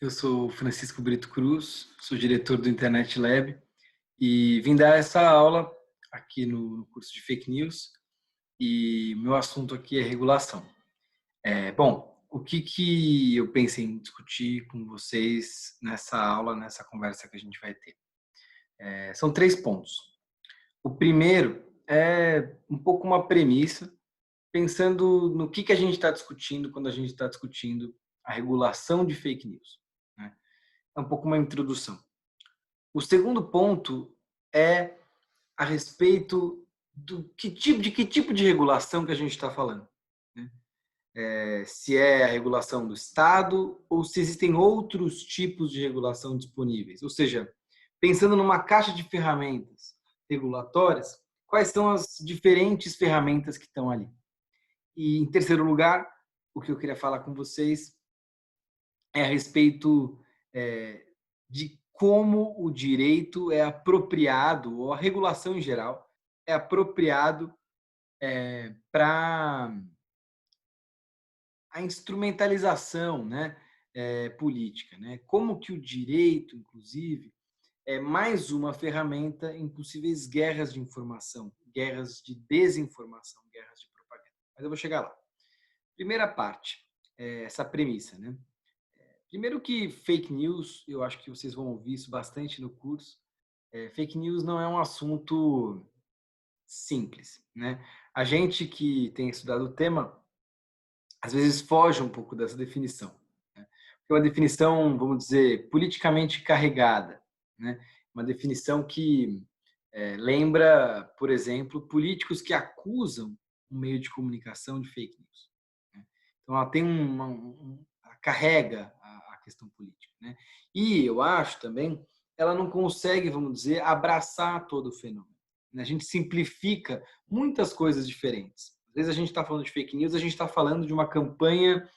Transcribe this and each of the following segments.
Eu sou Francisco Brito Cruz, sou diretor do Internet Lab e vim dar essa aula aqui no curso de Fake News e meu assunto aqui é regulação. Bom, o que eu pensei em discutir com vocês nessa aula, nessa conversa que a gente vai ter? São 3 pontos. O primeiro é um pouco uma premissa, pensando no que a gente está discutindo quando a gente está discutindo a regulação de fake news, né? É um pouco uma introdução. O segundo ponto é a respeito de que tipo de regulação que a gente está falando, né? Se é a regulação do Estado ou se existem outros tipos de regulação disponíveis. Ou seja, pensando numa caixa de ferramentas regulatórias, quais são as diferentes ferramentas que estão ali? E, em terceiro lugar, o que eu queria falar com vocês é a respeito de como o direito é apropriado, ou a regulação em geral, é apropriado para a instrumentalização, né, política, né? Como que o direito, inclusive, é mais uma ferramenta em possíveis guerras de informação, guerras de desinformação, guerras de propaganda. Mas eu vou chegar lá. Primeira parte, essa premissa, né? Primeiro que fake news, eu acho que vocês vão ouvir isso bastante no curso. Fake news não é um assunto simples, né? A gente que tem estudado o tema, às vezes foge um pouco dessa definição, né? É uma definição, vamos dizer, politicamente carregada, né? Uma definição que lembra, por exemplo, políticos que acusam um meio de comunicação de fake news, né? Então, ela tem ela carrega a questão política, né? E eu acho também, ela não consegue, vamos dizer, abraçar todo o fenômeno, né? A gente simplifica muitas coisas diferentes. Às vezes a gente está falando de fake news, a gente está falando de uma campanha,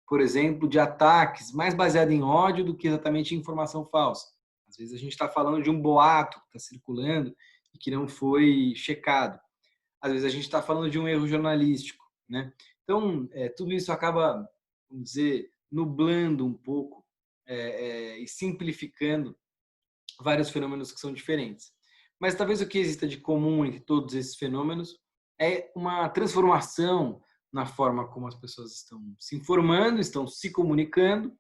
por exemplo, de ataques mais baseada em ódio do que exatamente em informação falsa. Às vezes a gente está falando de um boato que está circulando e que não foi checado. Às vezes a gente está falando de um erro jornalístico, né? Então, tudo isso acaba, vamos dizer, nublando um pouco e simplificando vários fenômenos que são diferentes. Mas talvez o que exista de comum entre todos esses fenômenos é uma transformação na forma como as pessoas estão se informando, estão se comunicando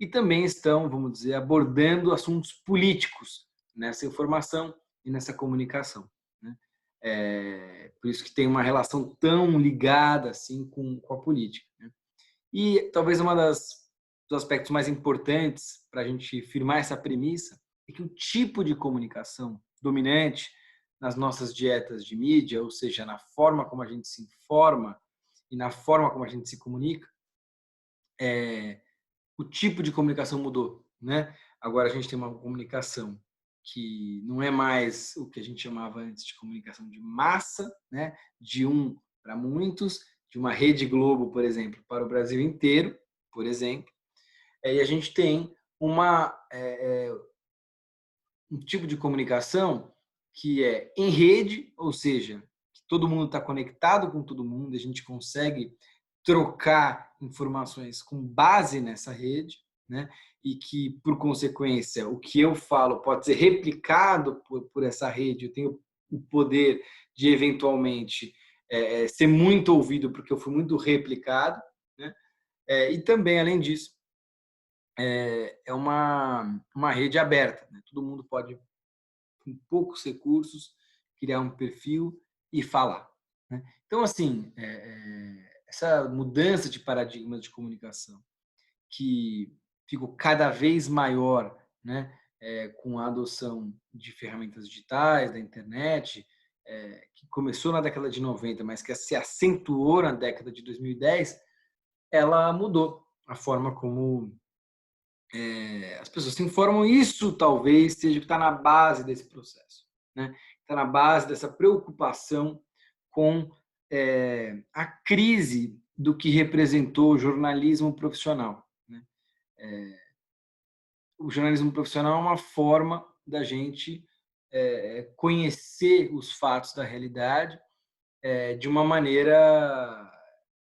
e também estão, vamos dizer, abordando assuntos políticos nessa informação e nessa comunicação, né? Por isso que tem uma relação tão ligada assim com a política, né? E talvez dos aspectos mais importantes para a gente firmar essa premissa é que o tipo de comunicação dominante nas nossas dietas de mídia, ou seja, na forma como a gente se informa e na forma como a gente se comunica, o tipo de comunicação mudou, né? Agora a gente tem uma comunicação que não é mais o que a gente chamava antes de comunicação de massa, né? De um para muitos, de uma Rede Globo, por exemplo, para o Brasil inteiro, por exemplo. E a gente tem um tipo de comunicação que é em rede, ou seja, que todo mundo está conectado com todo mundo, a gente consegue trocar informações com base nessa rede, né? E que, por consequência, o que eu falo pode ser replicado por essa rede, eu tenho o poder de, eventualmente, ser muito ouvido porque eu fui muito replicado, né? E também, além disso, é uma rede aberta, né? Todo mundo pode, com poucos recursos, criar um perfil e falar, né? Então, assim, essa mudança de paradigmas de comunicação que ficou cada vez maior, né, com a adoção de ferramentas digitais, da internet, que começou na década de 90, mas que se acentuou na década de 2010, ela mudou a forma como as pessoas se informam. Isso talvez seja o que está na base desse processo, né? Está na base dessa preocupação com a crise do que representou o jornalismo profissional, né? O jornalismo profissional é uma forma da gente conhecer os fatos da realidade de uma maneira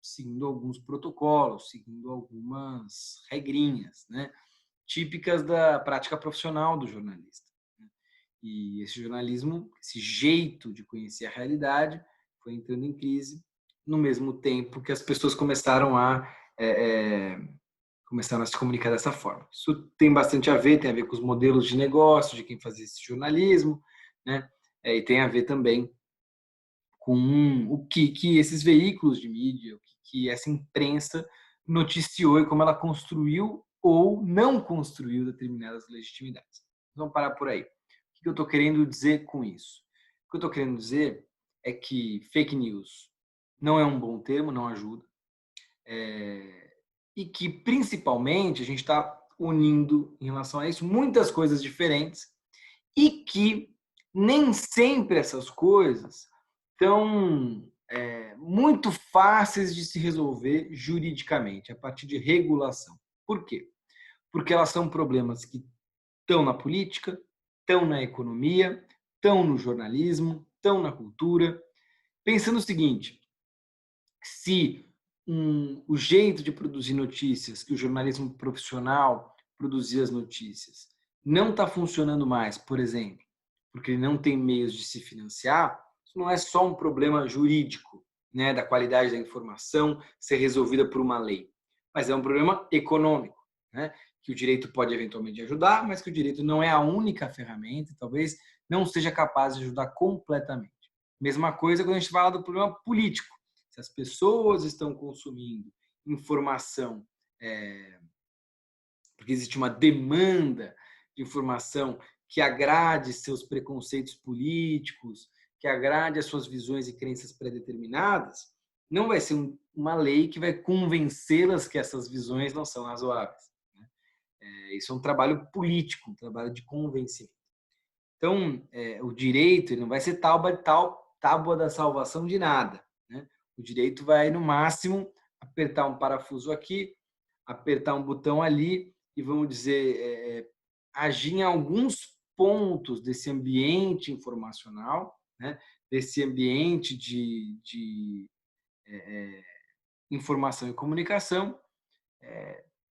seguindo alguns protocolos, seguindo algumas regrinhas, né? típicas da prática profissional do jornalista. E esse jornalismo, esse jeito de conhecer a realidade, foi entrando em crise no mesmo tempo que as pessoas começaram a se comunicar dessa forma. Isso tem bastante a ver, tem a ver com os modelos de negócio de quem fazia esse jornalismo, né? E tem a ver também com o que esses veículos de mídia, o que essa imprensa noticiou e como ela construiu ou não construiu determinadas legitimidades. Vamos parar por aí. O que eu estou querendo dizer com isso? O que eu estou querendo dizer é que fake news não é um bom termo, não ajuda, e que, principalmente, a gente está unindo, em relação a isso, muitas coisas diferentes e que nem sempre essas coisas são muito fáceis de se resolver juridicamente, a partir de regulação. Por quê? Porque elas são problemas que estão na política, estão na economia, estão no jornalismo, estão na cultura. Pensando o seguinte, se o jeito de produzir notícias, que o jornalismo profissional produzia as notícias, não está funcionando mais, por exemplo, porque ele não tem meios de se financiar, isso não é só um problema jurídico, né, da qualidade da informação ser resolvida por uma lei, mas é um problema econômico, né, que o direito pode eventualmente ajudar, mas que o direito não é a única ferramenta, talvez não seja capaz de ajudar completamente. Mesma coisa quando a gente fala do problema político. Se as pessoas estão consumindo informação, porque existe uma demanda de informação que agrade seus preconceitos políticos, que agrade as suas visões e crenças pré-determinadas, não vai ser uma lei que vai convencê-las que essas visões não são razoáveis. Isso é um trabalho político, um trabalho de convencimento. Então, o direito ele não vai ser tábua da salvação de nada, né? O direito vai, no máximo, apertar um parafuso aqui, apertar um botão ali e, vamos dizer, agir em alguns pontos desse ambiente informacional, né? Desse ambiente de informação e comunicação,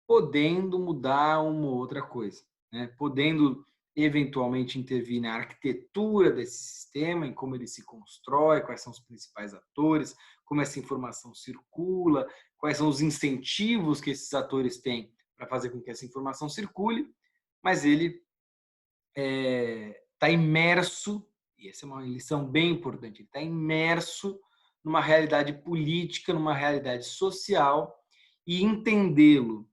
podendo mudar uma ou outra coisa, né? Podendo eventualmente intervir na arquitetura desse sistema, em como ele se constrói, quais são os principais atores, como essa informação circula, quais são os incentivos que esses atores têm para fazer com que essa informação circule, mas ele está imerso, e essa é uma lição bem importante, ele está imerso numa realidade política, numa realidade social, e entendê-lo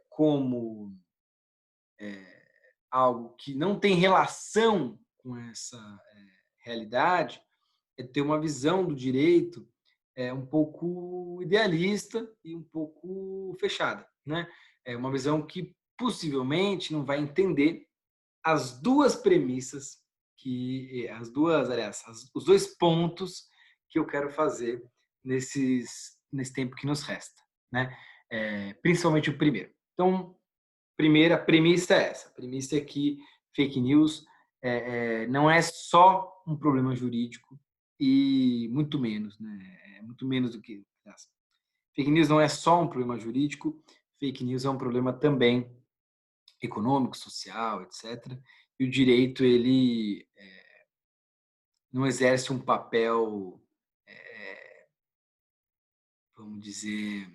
como algo que não tem relação com essa realidade, é ter uma visão do direito um pouco idealista e um pouco fechada, né? É uma visão que possivelmente não vai entender as duas premissas os dois pontos que eu quero fazer nesse tempo que nos resta, né? Principalmente o primeiro. Então, primeira premissa é essa. A premissa é que fake news não é só um problema jurídico e muito menos, né? Muito menos do que fake news não é só um problema jurídico, fake news é um problema também econômico, social, etc. E o direito ele não exerce um papel, vamos dizer,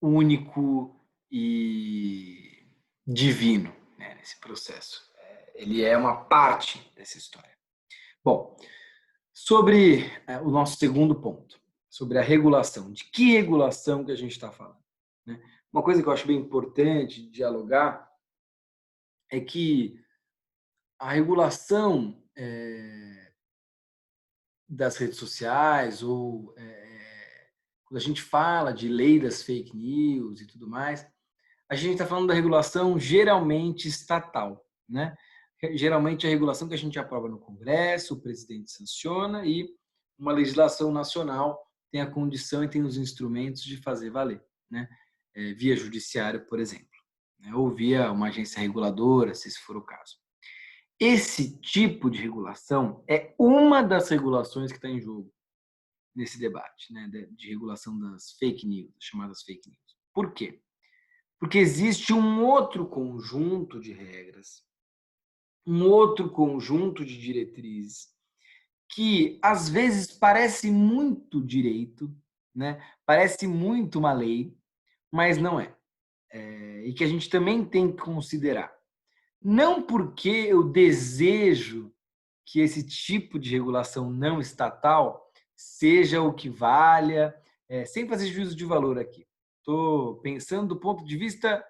único e divino, né, nesse processo. Ele é uma parte dessa história. Bom, sobre o nosso segundo ponto, sobre a regulação. De que regulação que a gente está falando? Né? Uma coisa que eu acho bem importante dialogar é que a regulação das redes sociais ou quando a gente fala de lei das fake news e tudo mais, a gente está falando da regulação geralmente estatal, né? Geralmente a regulação que a gente aprova no Congresso, o presidente sanciona e uma legislação nacional tem a condição e tem os instrumentos de fazer valer, né? Via judiciário, por exemplo, né? Ou via uma agência reguladora, se esse for o caso. Esse tipo de regulação é uma das regulações que está em jogo nesse debate, né, de regulação das fake news, chamadas fake news. Por quê? Porque existe um outro conjunto de regras, um outro conjunto de diretrizes que às vezes parece muito direito, né? Parece muito uma lei, mas não é. E que a gente também tem que considerar. Não porque eu desejo que esse tipo de regulação não estatal seja o que valha, sem fazer juízo de valor aqui. Estou pensando do ponto de vista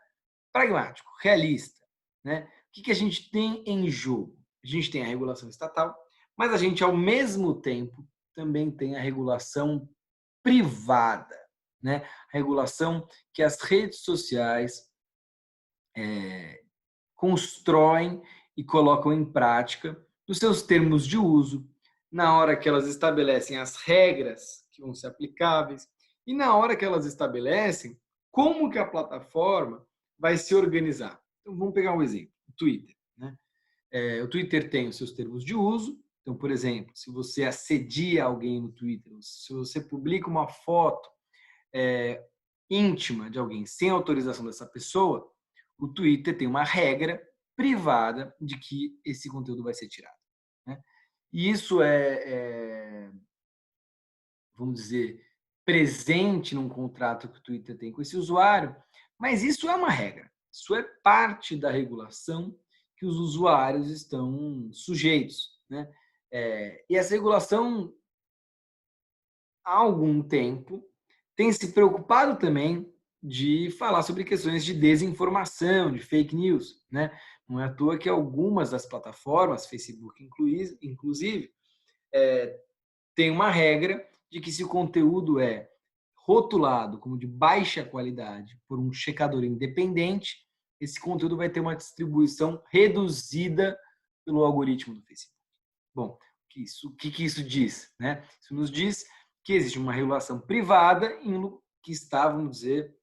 pragmático, realista. Né? O que a gente tem em jogo? A gente tem a regulação estatal, mas a gente, ao mesmo tempo, também tem a regulação privada. Né? A regulação que as redes sociais constroem e colocam em prática nos seus termos de uso, na hora que elas estabelecem as regras que vão ser aplicáveis e na hora que elas estabelecem como que a plataforma vai se organizar. Então, vamos pegar um exemplo, o Twitter. Né? O Twitter tem os seus termos de uso. Então, por exemplo, se você assedia alguém no Twitter, se você publica uma foto íntima de alguém sem autorização dessa pessoa, o Twitter tem uma regra privada de que esse conteúdo vai ser tirado. Né? E isso vamos dizer, presente num contrato que o Twitter tem com esse usuário, mas isso é uma regra. Isso é parte da regulação que os usuários estão sujeitos. Né? E essa regulação, há algum tempo, tem se preocupado também de falar sobre questões de desinformação, de fake news. Né? Não é à toa que algumas das plataformas, Facebook inclusive, tem uma regra de que se o conteúdo é rotulado como de baixa qualidade por um checador independente, esse conteúdo vai ter uma distribuição reduzida pelo algoritmo do Facebook. Bom, o que isso diz? Né? Isso nos diz que existe uma regulação privada que está, vamos dizer,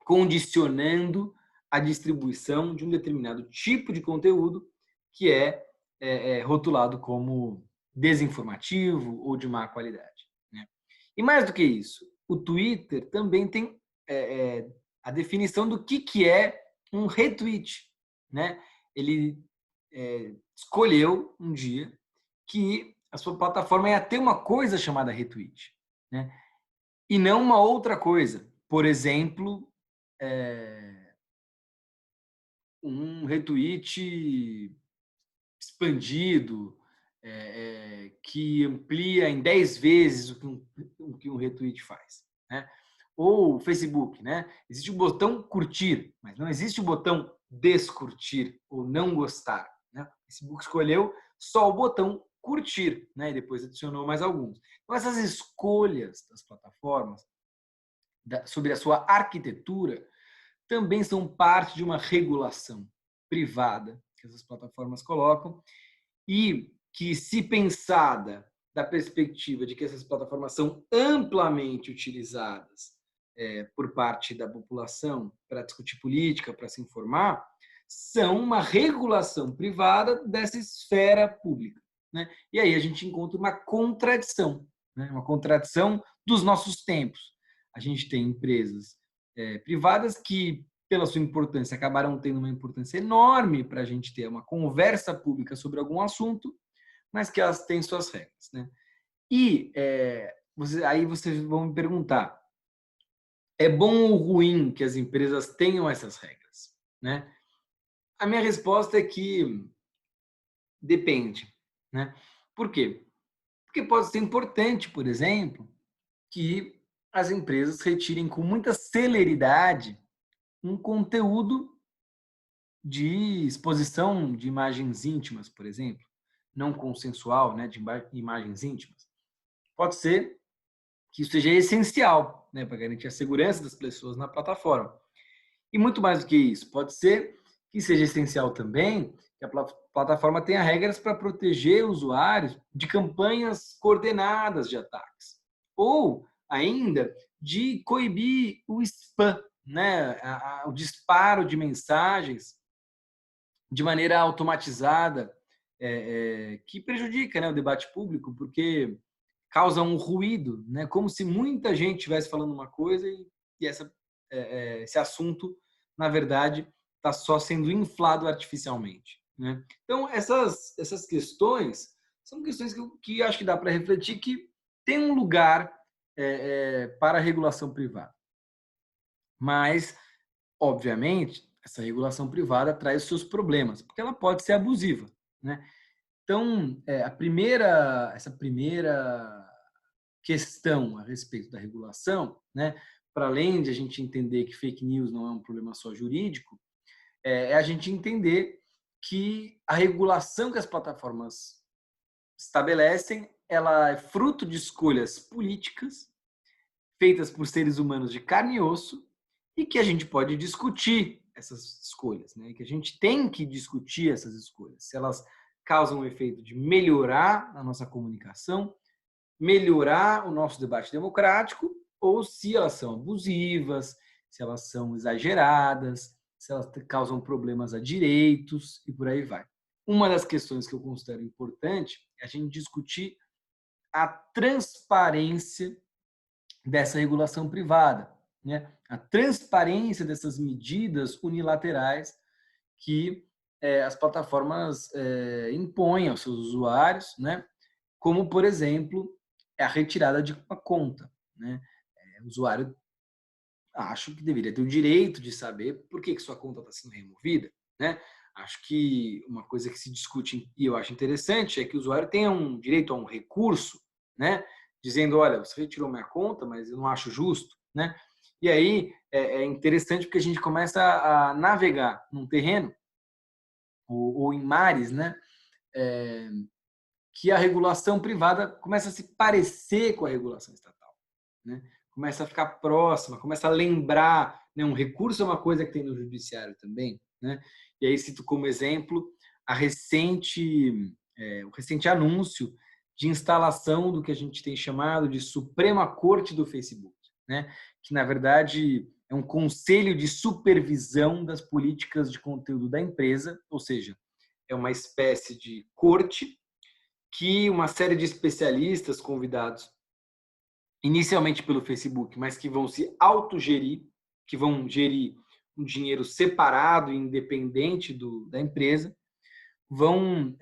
condicionando a distribuição de um determinado tipo de conteúdo que é rotulado como desinformativo ou de má qualidade. Né? E mais do que isso, o Twitter também tem a definição do que é um retweet. Né? Ele escolheu um dia que a sua plataforma ia ter uma coisa chamada retweet, né? E não uma outra coisa. Por exemplo, um retweet expandido, que amplia em 10 vezes o que um retweet faz. Né? Ou o Facebook, né? Existe o botão curtir, mas não existe o botão descurtir ou não gostar. Né? O Facebook escolheu só o botão curtir, né? E depois adicionou mais alguns. Então, essas escolhas das plataformas sobre a sua arquitetura também são parte de uma regulação privada que essas plataformas colocam e que, se pensada da perspectiva de que essas plataformas são amplamente utilizadas por parte da população para discutir política, para se informar, são uma regulação privada dessa esfera pública. Né? E aí a gente encontra uma contradição, né? Uma contradição dos nossos tempos. A gente tem empresas privadas que, pela sua importância, acabaram tendo uma importância enorme para a gente ter uma conversa pública sobre algum assunto, mas que elas têm suas regras. Né? E aí vocês vão me perguntar, é bom ou ruim que as empresas tenham essas regras? Né? A minha resposta é que depende. Né? Por quê? Porque pode ser importante, por exemplo, que as empresas retirem com muita celeridade um conteúdo de exposição de imagens íntimas, por exemplo, não consensual, né, de imagens íntimas. Pode ser que isso seja essencial, né, para garantir a segurança das pessoas na plataforma. E muito mais do que isso, pode ser que seja essencial também que a plataforma tenha regras para proteger usuários de campanhas coordenadas de ataques. Ou ainda de coibir o spam, né, o disparo de mensagens de maneira automatizada, que prejudica, né, o debate público, porque causa um ruído, né, como se muita gente estivesse falando uma coisa e esse assunto na verdade, está só sendo inflado artificialmente, né? Então, essas questões são questões que acho que dá para refletir que tem um lugar para a regulação privada. Mas, obviamente, essa regulação privada traz seus problemas, porque ela pode ser abusiva, né? Então, essa primeira questão a respeito da regulação, né, para além de a gente entender que fake news não é um problema só jurídico, é a gente entender que a regulação que as plataformas estabelecem, ela é fruto de escolhas políticas feitas por seres humanos de carne e osso e que a gente pode discutir essas escolhas, né? Que a gente tem que discutir essas escolhas, se elas causam o efeito de melhorar a nossa comunicação, melhorar o nosso debate democrático, ou se elas são abusivas, se elas são exageradas, se elas causam problemas a direitos e por aí vai. Uma das questões que eu considero importante é a gente discutir a transparência dessa regulação privada, né? A transparência dessas medidas unilaterais que as plataformas impõem aos seus usuários, né? Como, por exemplo, a retirada de uma conta, né? O usuário acho que deveria ter o direito de saber por que sua conta está sendo removida, né? Acho que uma coisa que se discute e eu acho interessante é que o usuário tenha um direito a um recurso, né? Dizendo, olha, você retirou minha conta, mas eu não acho justo, né? E aí é interessante porque a gente começa a navegar num terreno ou em mares, né? É, que a regulação privada começa a se parecer com a regulação estatal, né? Começa a ficar próxima, começa a lembrar, né? Um recurso é uma coisa que tem no judiciário também, né? E aí cito como exemplo o recente anúncio de instalação do que a gente tem chamado de Suprema Corte do Facebook, né? Que na verdade é um conselho de supervisão das políticas de conteúdo da empresa, ou seja, é uma espécie de corte que uma série de especialistas convidados inicialmente pelo Facebook, mas que vão se autogerir, que vão gerir um dinheiro separado e independente da empresa, vão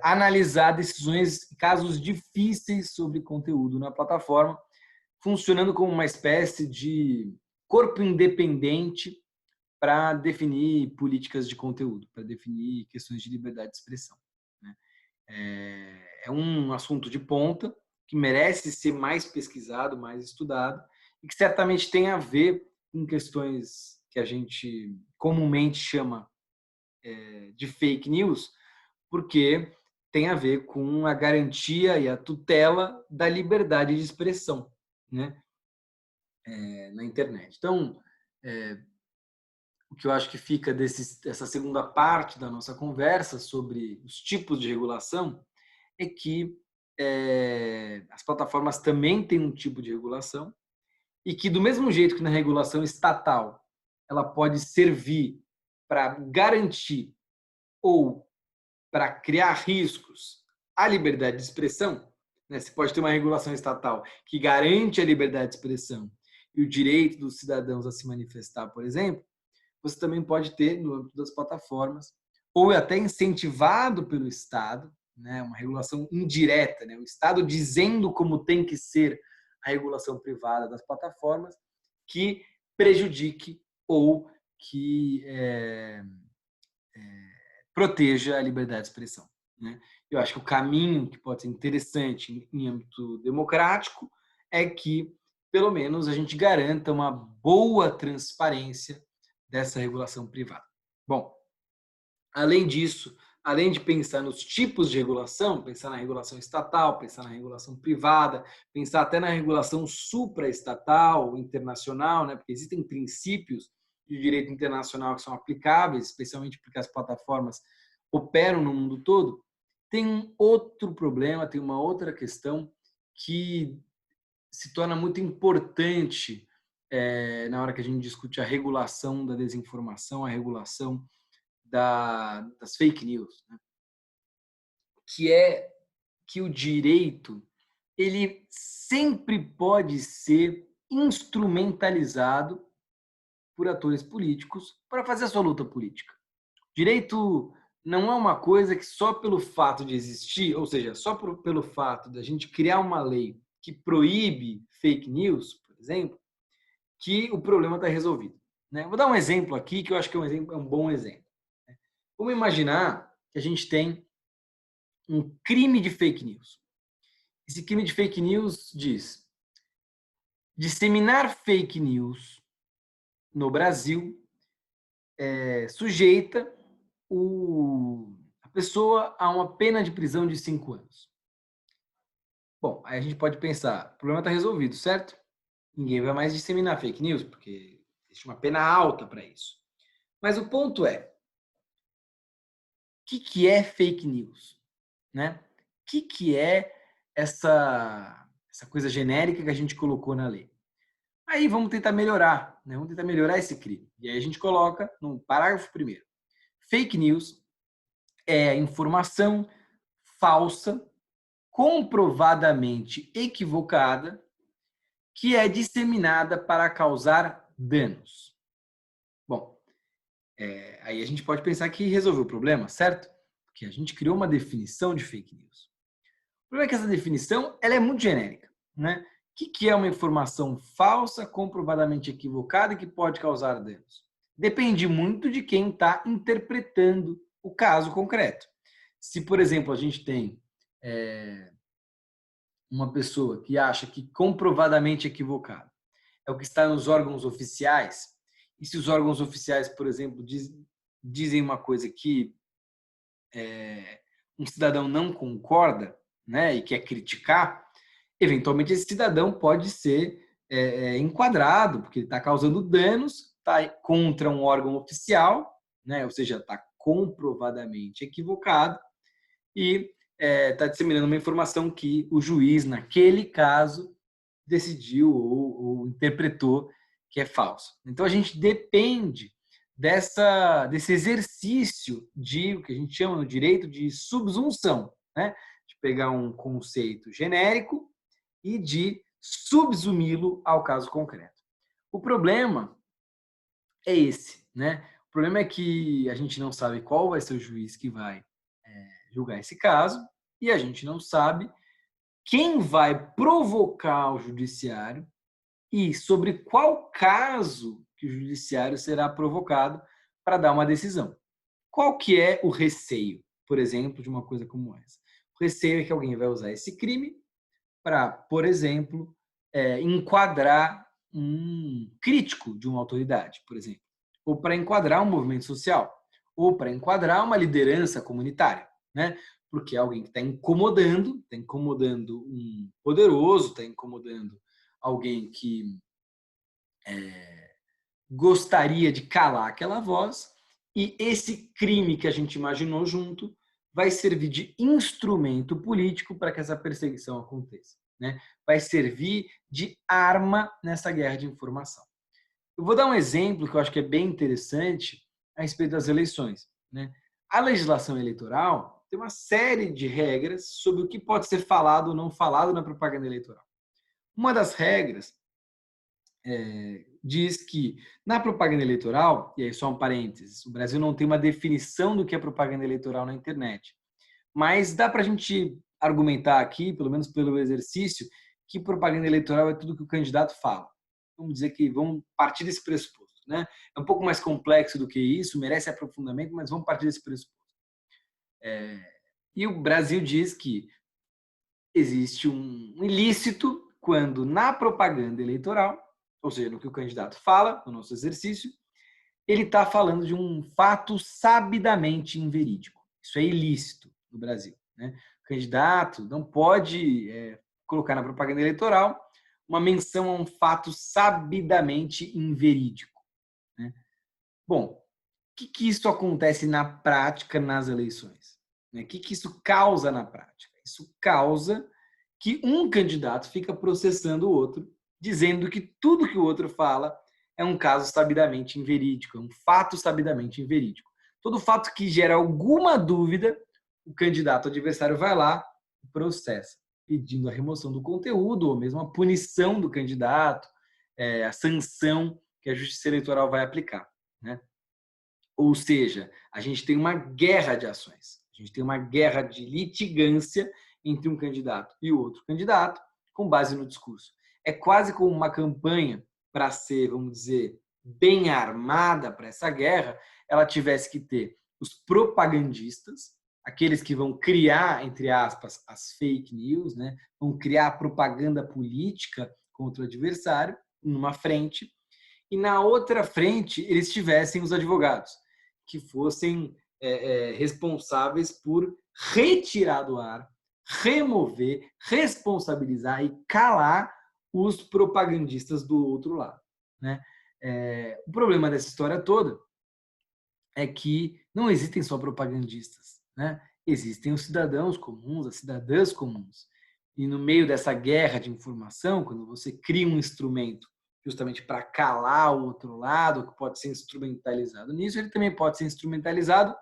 analisar decisões, casos difíceis sobre conteúdo na plataforma, funcionando como uma espécie de corpo independente para definir políticas de conteúdo, para definir questões de liberdade de expressão, né? É um assunto de ponta que merece ser mais pesquisado, mais estudado e que certamente tem a ver com questões que a gente comumente chama de fake news, porque tem a ver com a garantia e a tutela da liberdade de expressão, né, na internet. Então, o que eu acho que fica dessa segunda parte da nossa conversa sobre os tipos de regulação é que as plataformas também têm um tipo de regulação e que, do mesmo jeito que na regulação estatal ela pode servir para garantir ou para criar riscos à liberdade de expressão, né? Você pode ter uma regulação estatal que garante a liberdade de expressão e o direito dos cidadãos a se manifestar, por exemplo, você também pode ter no âmbito das plataformas, ou até incentivado pelo Estado, né, uma regulação indireta, né, o Estado dizendo como tem que ser a regulação privada das plataformas, que prejudique ou que proteja a liberdade de expressão, né? Eu acho que o caminho que pode ser interessante em âmbito democrático é que, pelo menos, a gente garanta uma boa transparência dessa regulação privada. Bom, além disso, além de pensar nos tipos de regulação, pensar na regulação estatal, pensar na regulação privada, pensar até na regulação supraestatal, internacional, né? Porque existem princípios de direito internacional que são aplicáveis, especialmente porque as plataformas operam no mundo todo. Tem um outro problema, tem uma outra questão que se torna muito importante na hora que a gente discute a regulação da desinformação, a regulação das fake news, né? Que é que o direito ele sempre pode ser instrumentalizado por atores políticos para fazer a sua luta política. Direito não é uma coisa que só pelo fato de existir, ou seja, só pelo fato da gente criar uma lei que proíbe fake news, por exemplo, que o problema está resolvido. Né? Vou dar um exemplo aqui que eu acho que é um bom exemplo. Vamos imaginar que a gente tem um crime de fake news. Esse crime de fake news diz: disseminar fake news no Brasil sujeita a pessoa a uma pena de prisão de 5 anos. Bom, aí a gente pode pensar, o problema está resolvido, certo? Ninguém vai mais disseminar fake news, porque existe uma pena alta para isso. Mas o ponto é, o que é fake news? Né? O que é essa coisa genérica que a gente colocou na lei? Aí vamos tentar melhorar, né? Vamos tentar melhorar esse crime. E aí a gente coloca no parágrafo 1º. Fake news é a informação falsa, comprovadamente equivocada, que é disseminada para causar danos. Bom, aí a gente pode pensar que resolveu o problema, certo? Porque a gente criou uma definição de fake news. O problema é que essa definição ela é muito genérica. Né? O que é uma informação falsa, comprovadamente equivocada e que pode causar danos? Depende muito de quem está interpretando o caso concreto. Se, por exemplo, a gente tem uma pessoa que acha que comprovadamente equivocado é o que está nos órgãos oficiais, e se os órgãos oficiais, por exemplo, dizem uma coisa que um cidadão não concorda, né, e quer criticar, eventualmente esse cidadão pode ser enquadrado, porque ele está causando danos, está contra um órgão oficial, né, ou seja, está comprovadamente equivocado e está disseminando uma informação que o juiz, naquele caso, decidiu ou interpretou que é falso. Então, a gente depende desse exercício de o que a gente chama no direito de subsunção, né? De pegar um conceito genérico e de subsumi-lo ao caso concreto. O problema é esse, né? O problema é que a gente não sabe qual vai ser o juiz que vai julgar esse caso e a gente não sabe quem vai provocar o judiciário e sobre qual caso que o judiciário será provocado para dar uma decisão. Qual que é o receio, por exemplo, de uma coisa como essa? O receio é que alguém vai usar esse crime para, por exemplo, enquadrar um crítico de uma autoridade, por exemplo, ou para enquadrar um movimento social, ou para enquadrar uma liderança comunitária, né? Porque é alguém que está incomodando um poderoso, está incomodando alguém que gostaria de calar aquela voz, e esse crime que a gente imaginou junto vai servir de instrumento político para que essa perseguição aconteça. Né? Vai servir de arma nessa guerra de informação. Eu vou dar um exemplo que eu acho que é bem interessante a respeito das eleições. Né? A legislação eleitoral tem uma série de regras sobre o que pode ser falado ou não falado na propaganda eleitoral. Uma das regras diz que na propaganda eleitoral, e aí só um parênteses, o Brasil não tem uma definição do que é propaganda eleitoral na internet, mas dá para a gente argumentar aqui, pelo menos pelo exercício, que propaganda eleitoral é tudo que o candidato fala. Vamos dizer que vamos partir desse pressuposto. Né? É um pouco mais complexo do que isso, merece aprofundamento, mas vamos partir desse pressuposto. E o Brasil diz que existe um ilícito quando na propaganda eleitoral, ou seja, no que o candidato fala, no nosso exercício, ele está falando de um fato sabidamente inverídico. Isso é ilícito no Brasil. Né? O candidato não pode colocar na propaganda eleitoral uma menção a um fato sabidamente inverídico. Né? Bom, o que isso acontece na prática nas eleições? O que isso causa na prática? Isso causa que um candidato fica processando o outro, dizendo que tudo que o outro fala é um caso sabidamente inverídico, é um fato sabidamente inverídico. Todo fato que gera alguma dúvida, o candidato adversário vai lá e processa, pedindo a remoção do conteúdo ou mesmo a punição do candidato, a sanção que a Justiça Eleitoral vai aplicar, né? Ou seja, a gente tem uma guerra de ações, a gente tem uma guerra de litigância entre um candidato e o outro candidato, com base no discurso. É quase como uma campanha para ser, vamos dizer, bem armada para essa guerra, ela tivesse que ter os propagandistas, aqueles que vão criar, entre aspas, as fake news, né? Vão criar propaganda política contra o adversário, numa frente, e na outra frente eles tivessem os advogados, que fossem responsáveis por retirar do ar, remover, responsabilizar e calar os propagandistas do outro lado, né? O problema dessa história toda é que não existem só propagandistas, né? Existem os cidadãos comuns, as cidadãs comuns. E no meio dessa guerra de informação, quando você cria um instrumento justamente para calar o outro lado, que pode ser instrumentalizado nisso, ele também pode ser instrumentalizado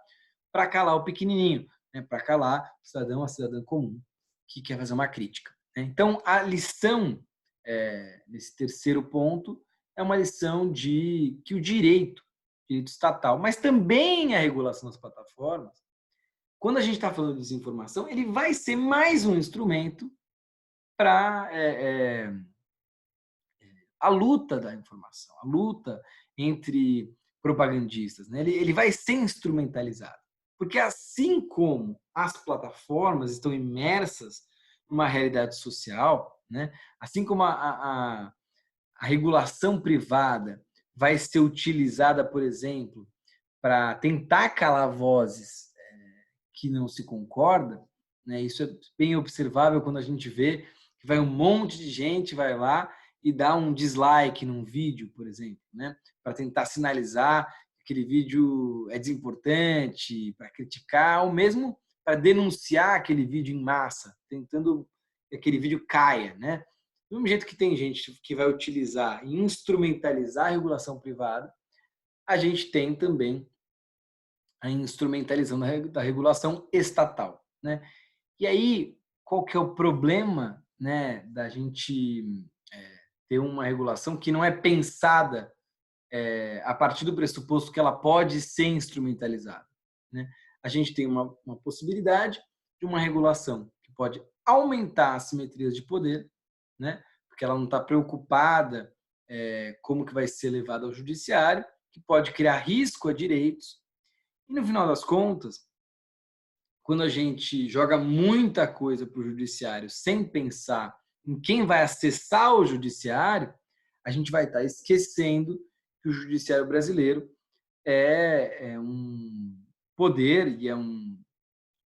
para calar o pequenininho, né? Para calar o cidadão, a cidadã comum que quer fazer uma crítica, né? Então, a lição nesse terceiro ponto é uma lição de que o direito estatal, mas também a regulação das plataformas, quando a gente está falando de desinformação, ele vai ser mais um instrumento para a luta da informação, a luta entre propagandistas, né? Ele vai ser instrumentalizado. Porque assim como as plataformas estão imersas numa realidade social, né? Assim como a regulação privada vai ser utilizada, por exemplo, para tentar calar vozes que não se concorda, né? Isso é bem observável quando a gente vê que vai um monte de gente vai lá e dá um dislike num vídeo, por exemplo, né? Para tentar sinalizar que aquele vídeo é desimportante, para criticar, ou mesmo para denunciar aquele vídeo em massa, tentando que aquele vídeo caia, né? Do mesmo jeito que tem gente que vai utilizar e instrumentalizar a regulação privada, a gente tem também a instrumentalização da regulação estatal, né? E aí, qual que é o problema, né, da gente ter uma regulação que não é pensada a partir do pressuposto que ela pode ser instrumentalizada, né? A gente tem uma possibilidade de uma regulação que pode aumentar as simetrias de poder, né? Porque ela não está preocupada como que vai ser levado ao judiciário, que pode criar risco a direitos. E no final das contas, quando a gente joga muita coisa para o judiciário sem pensar em quem vai acessar o judiciário, a gente vai estar esquecendo que o judiciário brasileiro é um poder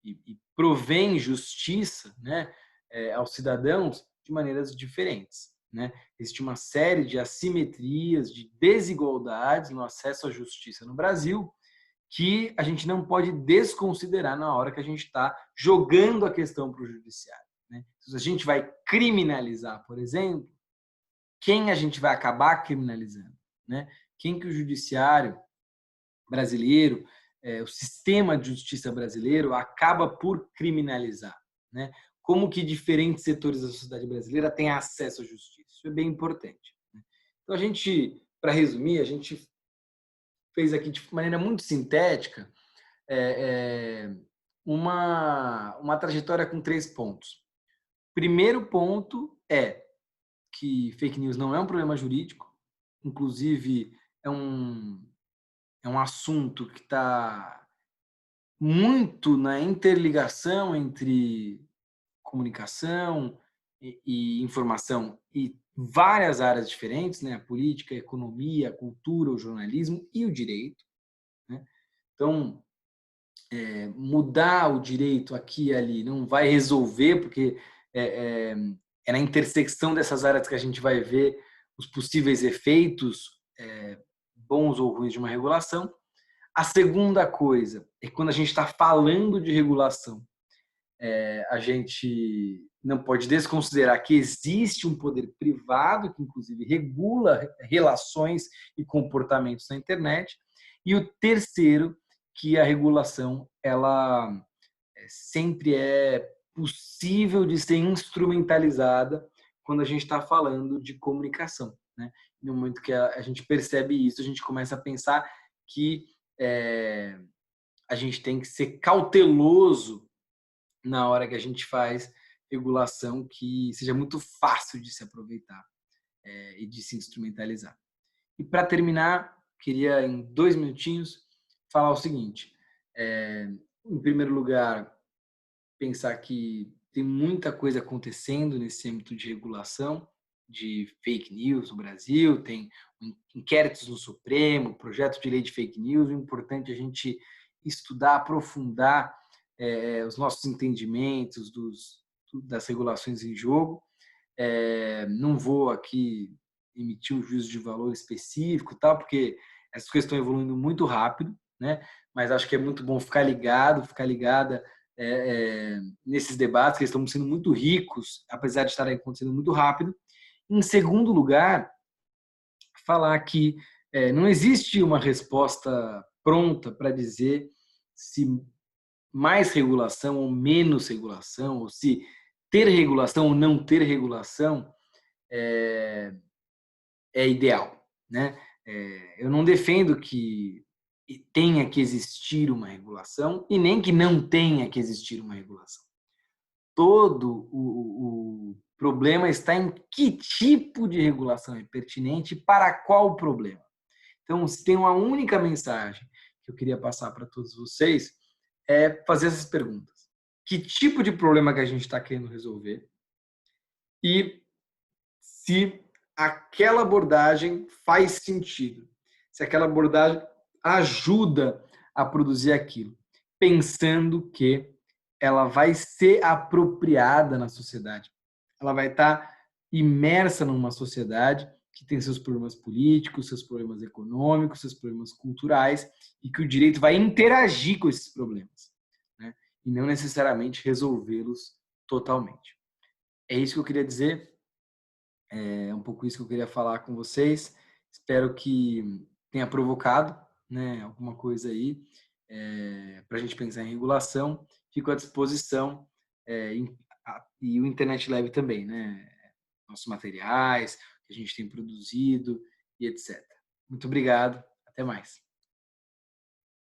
e provém justiça, né, aos cidadãos de maneiras diferentes, né? Existe uma série de assimetrias, de desigualdades no acesso à justiça no Brasil que a gente não pode desconsiderar na hora que a gente está jogando a questão para o judiciário, né? Se a gente vai criminalizar, por exemplo, quem a gente vai acabar criminalizando, né? Quem que o judiciário brasileiro, o sistema de justiça brasileiro acaba por criminalizar, né? Como que diferentes setores da sociedade brasileira têm acesso à justiça? Isso é bem importante, né? Então a gente, para resumir, a gente fez aqui de maneira muito sintética uma trajetória com 3 pontos. Primeiro ponto é que fake news não é um problema jurídico, inclusive é um assunto que está muito na interligação entre comunicação e informação e várias áreas diferentes, né? A política, a economia, a cultura, o jornalismo e o direito, né? Então, mudar o direito aqui e ali não vai resolver, porque é na intersecção dessas áreas que a gente vai ver os possíveis efeitos bons ou ruins de uma regulação. A segunda coisa é que quando a gente está falando de regulação, a gente não pode desconsiderar que existe um poder privado que, inclusive, regula relações e comportamentos na internet. E o terceiro, que a regulação ela sempre é possível de ser instrumentalizada quando a gente está falando de comunicação, né? no momento que a gente percebe isso, a gente começa a pensar que a gente tem que ser cauteloso na hora que a gente faz regulação que seja muito fácil de se aproveitar e de se instrumentalizar. E para terminar, queria em 2 minutinhos falar o seguinte: em primeiro lugar, pensar que tem muita coisa acontecendo nesse âmbito de regulação de fake news no Brasil, tem inquéritos no Supremo, projeto de lei de fake news. O importante é a gente estudar, aprofundar os nossos entendimentos das regulações em jogo. Não vou aqui emitir um juízo de valor específico, tal, porque essas coisas estão evoluindo muito rápido, né? Mas acho que é muito bom ficar ligado, ficar ligada nesses debates, que estão sendo muito ricos, apesar de estarem acontecendo muito rápido. Em segundo lugar, falar que não existe uma resposta pronta para dizer se mais regulação ou menos regulação, ou se ter regulação ou não ter regulação é ideal, né? Eu não defendo que tenha que existir uma regulação e nem que não tenha que existir uma regulação. Todo o problema está em que tipo de regulação é pertinente e para qual problema. Então, se tem uma única mensagem que eu queria passar para todos vocês, é fazer essas perguntas. Que tipo de problema que a gente está querendo resolver? E se aquela abordagem faz sentido, se aquela abordagem ajuda a produzir aquilo, pensando que ela vai ser apropriada na sociedade, ela vai estar imersa numa sociedade que tem seus problemas políticos, seus problemas econômicos, seus problemas culturais, e que o direito vai interagir com esses problemas, né? E não necessariamente resolvê-los totalmente. É isso que eu queria dizer. É um pouco isso que eu queria falar com vocês. Espero que tenha provocado, né, alguma coisa aí para a gente pensar em regulação. Fico à disposição e o Internet Lab também, né? Nossos materiais que a gente tem produzido e etc. Muito obrigado. Até mais.